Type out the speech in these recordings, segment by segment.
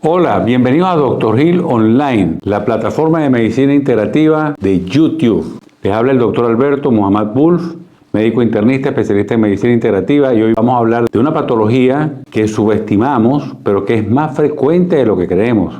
Hola, bienvenidos a Dr. Hill Online, la plataforma de medicina integrativa de YouTube. Les habla el Dr. Alberto Muhammad Wolf, médico internista, especialista en medicina integrativa, y hoy vamos a hablar de una patología que subestimamos, pero que es más frecuente de lo que creemos.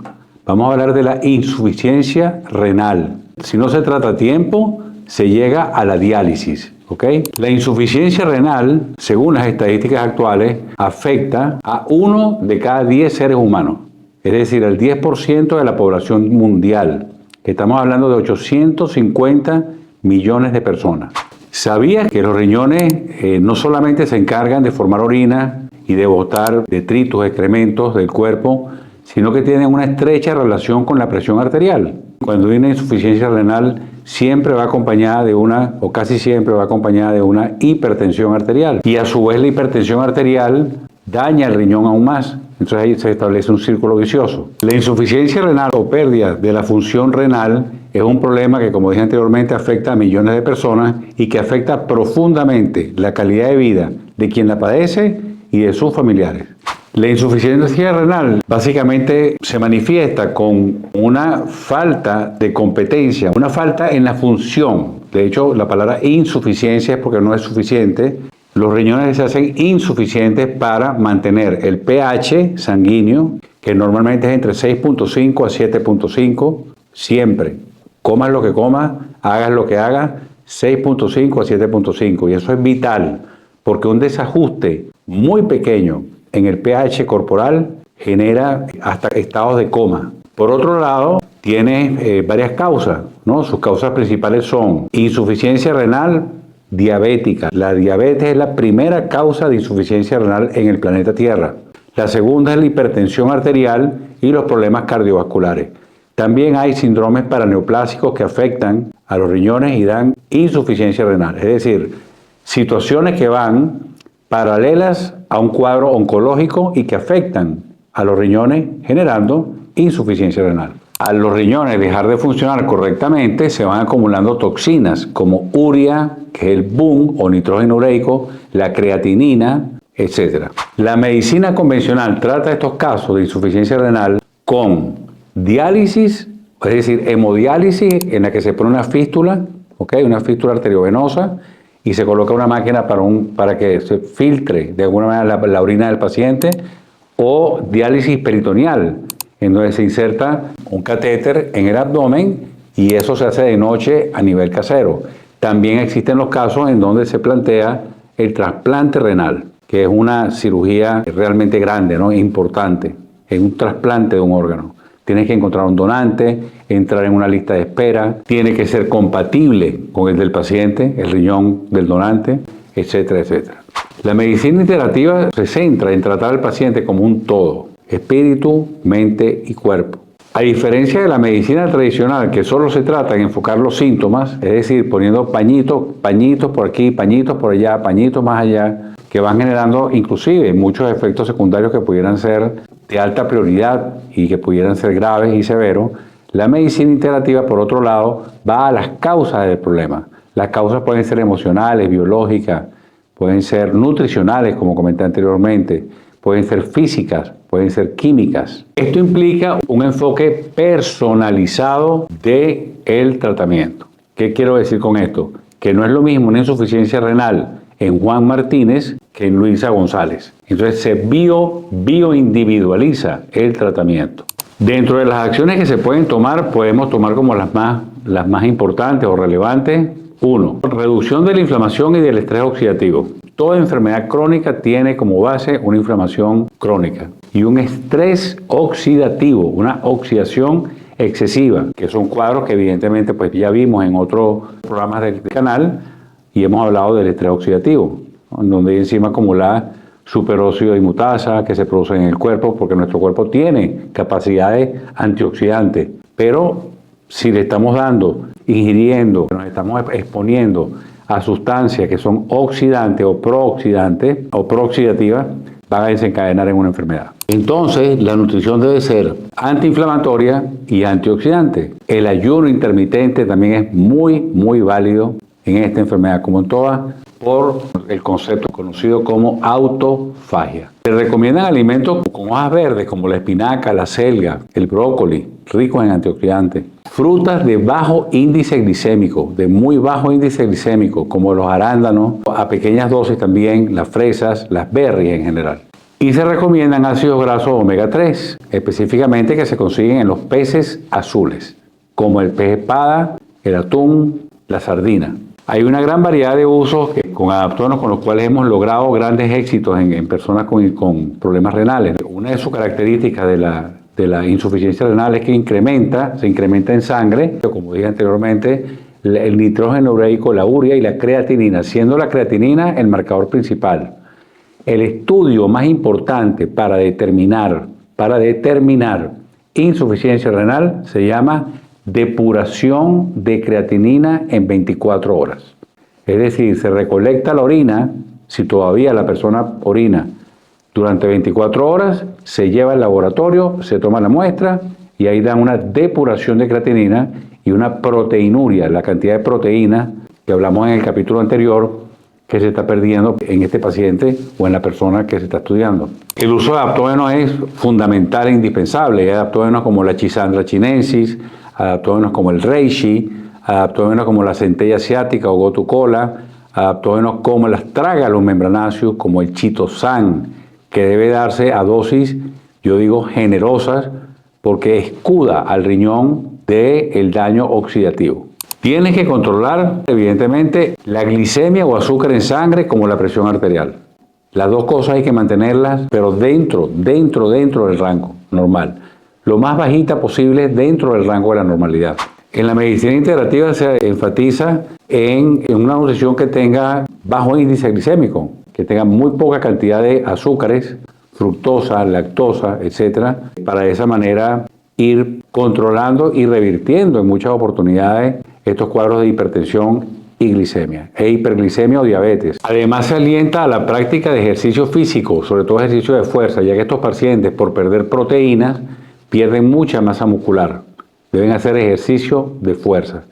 Vamos a hablar de la insuficiencia renal. Si no se trata a tiempo, se llega a la diálisis. ¿Okay? La insuficiencia renal, según las estadísticas actuales, afecta a 1 de cada 10 seres humanos, es decir, el 10% de la población mundial. Estamos hablando de 850 millones de personas. ¿Sabías que los riñones no solamente se encargan de formar orina y de botar detritos, excrementos del cuerpo, sino que tienen una estrecha relación con la presión arterial? Cuando hay una insuficiencia renal, siempre va acompañada de o casi siempre va acompañada de una hipertensión arterial. Y a su vez la hipertensión arterial daña el riñón aún más. Entonces ahí se establece un círculo vicioso. La insuficiencia renal o pérdida de la función renal es un problema que, como dije anteriormente, afecta a millones de personas y que afecta profundamente la calidad de vida de quien la padece y de sus familiares. La insuficiencia renal básicamente se manifiesta con una falta de competencia, una falta en la función. De hecho, la palabra insuficiencia es porque no es suficiente. Los riñones se hacen insuficientes para mantener el pH sanguíneo, que normalmente es entre 6.5 a 7.5, siempre. Comas lo que comas, hagas lo que hagas, 6.5 a 7.5. Y eso es vital, porque un desajuste muy pequeño en el pH corporal genera hasta estados de coma. Por otro lado, tiene varias causas, ¿no? Sus causas principales son insuficiencia renal diabética. La diabetes es la primera causa de insuficiencia renal en el planeta Tierra. La segunda es la hipertensión arterial y los problemas cardiovasculares. También hay síndromes paraneoplásicos que afectan a los riñones y dan insuficiencia renal. Es decir, situaciones que van paralelas a un cuadro oncológico y que afectan a los riñones generando insuficiencia renal. Al los riñones dejar de funcionar correctamente, se van acumulando toxinas como urea, que es el BUN o nitrógeno ureico, la creatinina, etc. La medicina convencional trata estos casos de insuficiencia renal con diálisis, es decir, hemodiálisis, en la que se pone una fístula, ¿okay? Una fístula arteriovenosa, y se coloca una máquina para que se filtre de alguna manera la orina del paciente, o diálisis peritoneal, en donde se inserta un catéter en el abdomen y eso se hace de noche a nivel casero. También existen los casos en donde se plantea el trasplante renal, que es una cirugía realmente grande, ¿no? Importante, es un trasplante de un órgano. Tienes que encontrar un donante, entrar en una lista de espera, tiene que ser compatible con el del paciente, el riñón del donante, etcétera, etcétera. La medicina integrativa se centra en tratar al paciente como un todo, espíritu, mente y cuerpo. A diferencia de la medicina tradicional, que solo se trata en enfocar los síntomas, es decir, poniendo pañitos por aquí, pañitos por allá, pañitos más allá, que van generando inclusive muchos efectos secundarios que pudieran ser de alta prioridad y que pudieran ser graves y severos. La medicina integrativa, por otro lado, va a las causas del problema. Las causas pueden ser emocionales, biológicas, pueden ser nutricionales, como comenté anteriormente, pueden ser físicas, pueden ser químicas. Esto implica un enfoque personalizado del tratamiento. ¿Qué quiero decir con esto? Que no es lo mismo una insuficiencia renal en Juan Martínez que en Luisa González. Entonces se bioindividualiza el tratamiento. Dentro de las acciones que se pueden tomar, podemos tomar como las más importantes o relevantes. 1. Reducción de la inflamación y del estrés oxidativo. Toda enfermedad crónica tiene como base una inflamación crónica y un estrés oxidativo, una oxidación excesiva, que son cuadros que evidentemente pues ya vimos en otros programas del canal y hemos hablado del estrés oxidativo, en donde hay enzimas como la superóxido dismutasa que se producen en el cuerpo porque nuestro cuerpo tiene capacidades antioxidantes, pero si le estamos ingiriendo, nos estamos exponiendo a sustancias que son oxidantes o prooxidativas, van a desencadenar en una enfermedad. Entonces, la nutrición debe ser antiinflamatoria y antioxidante. El ayuno intermitente también es muy válido en esta enfermedad, como en todas, por el concepto conocido como autofagia. Se recomiendan alimentos con hojas verdes como la espinaca, la selga, el brócoli, ricos en antioxidantes. Frutas de bajo índice glicémico, de muy bajo índice glicémico, como los arándanos, a pequeñas dosis también las fresas, las berries en general. Y se recomiendan ácidos grasos omega 3, específicamente que se consiguen en los peces azules, como el pez espada, el atún, la sardina. Hay una gran variedad de usos con adaptógenos con los cuales hemos logrado grandes éxitos en personas con problemas renales. Una de sus características de la insuficiencia renal es que se incrementa en sangre, como dije anteriormente, el nitrógeno ureico, la urea y la creatinina, siendo la creatinina el marcador principal. El estudio más importante para determinar insuficiencia renal se llama depuración de creatinina en 24 horas. Es decir, se recolecta la orina, si todavía la persona orina durante 24 horas, se lleva al laboratorio, se toma la muestra y ahí dan una depuración de creatinina y una proteinuria, la cantidad de proteína que hablamos en el capítulo anterior, que se está perdiendo en este paciente o en la persona que se está estudiando. El uso de adaptógenos es fundamental e indispensable. Hay adaptógenos como la Schisandra chinensis, adaptógenos como el reishi, adaptógenos como la centella asiática o gotu kola, adaptógenos como las trágalos membranaceus, como el chitosan, que debe darse a dosis, yo digo, generosas, porque escuda al riñón del daño oxidativo. Tienes que controlar, evidentemente, la glicemia o azúcar en sangre como la presión arterial. Las dos cosas hay que mantenerlas, pero dentro del rango normal. Lo más bajita posible dentro del rango de la normalidad. En la medicina integrativa se enfatiza en una nutrición que tenga bajo índice glicémico, que tenga muy poca cantidad de azúcares, fructosa, lactosa, etc. Para de esa manera ir controlando y revirtiendo en muchas oportunidades estos cuadros de hipertensión y glicemia, e hiperglicemia o diabetes. Además se alienta a la práctica de ejercicio físico, sobre todo ejercicio de fuerza, ya que estos pacientes por perder proteínas pierden mucha masa muscular. Deben hacer ejercicio de fuerza.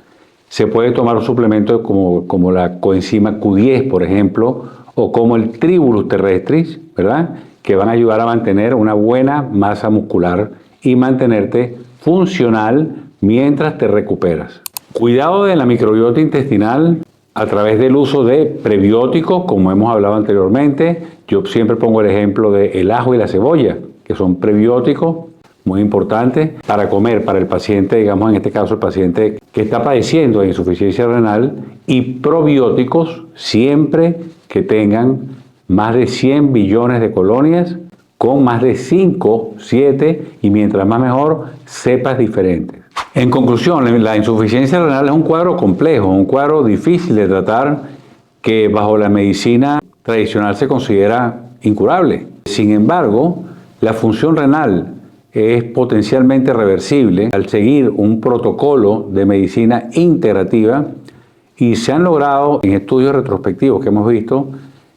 Se puede tomar un suplemento como la coenzima Q10, por ejemplo, o como el Tribulus terrestris, ¿verdad? Que van a ayudar a mantener una buena masa muscular y mantenerte funcional mientras te recuperas. Cuidado de la microbiota intestinal a través del uso de prebióticos, como hemos hablado anteriormente. Yo siempre pongo el ejemplo del ajo y la cebolla, que son prebióticos muy importantes para comer, para el paciente, digamos en este caso el paciente que está padeciendo de insuficiencia renal, y probióticos siempre que tengan más de 100 billones de colonias, con más de 5, 7 y mientras más mejor, cepas diferentes. En conclusión, la insuficiencia renal es un cuadro complejo, un cuadro difícil de tratar que bajo la medicina tradicional se considera incurable. Sin embargo, la función renal es potencialmente reversible al seguir un protocolo de medicina integrativa y se han logrado en estudios retrospectivos que hemos visto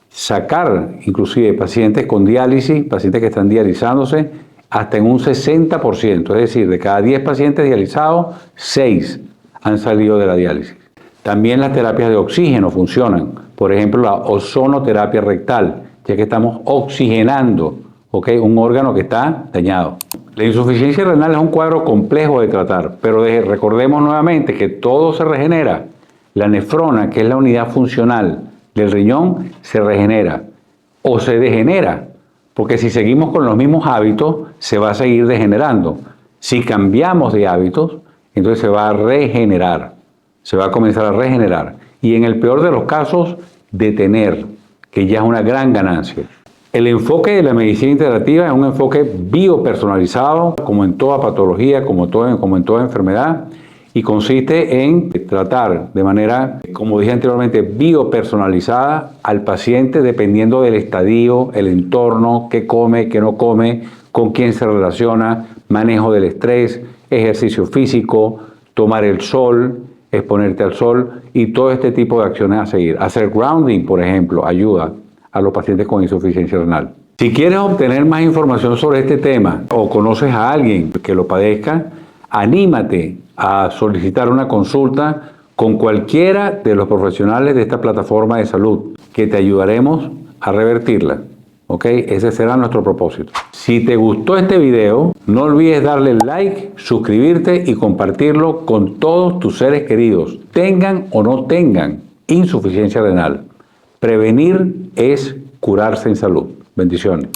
sacar inclusive pacientes con diálisis, pacientes que están dializándose, hasta en un 60%, es decir, de cada 10 pacientes dializados, 6 han salido de la diálisis. También las terapias de oxígeno funcionan, por ejemplo la ozonoterapia rectal, ya que estamos oxigenando, un órgano que está dañado. La insuficiencia renal es un cuadro complejo de tratar, pero recordemos nuevamente que todo se regenera. La nefrona, que es la unidad funcional del riñón, se regenera o se degenera, porque si seguimos con los mismos hábitos, se va a seguir degenerando. Si cambiamos de hábitos, entonces se va a regenerar, se va a comenzar a regenerar. Y en el peor de los casos, detener, que ya es una gran ganancia. El enfoque de la medicina integrativa es un enfoque biopersonalizado, como en toda patología, como en toda enfermedad, y consiste en tratar de manera, como dije anteriormente, biopersonalizada al paciente dependiendo del estadio, el entorno, qué come, qué no come, con quién se relaciona, manejo del estrés, ejercicio físico, tomar el sol, exponerte al sol y todo este tipo de acciones a seguir. Hacer grounding, por ejemplo, ayuda a los pacientes con insuficiencia renal. Si quieres obtener más información sobre este tema o conoces a alguien que lo padezca, anímate a solicitar una consulta con cualquiera de los profesionales de esta plataforma de salud, que te ayudaremos a revertirla. ¿Ok? Ese será nuestro propósito. Si te gustó este video, no olvides darle like, suscribirte y compartirlo con todos tus seres queridos, tengan o no tengan insuficiencia renal. Prevenir es curarse en salud. Bendiciones.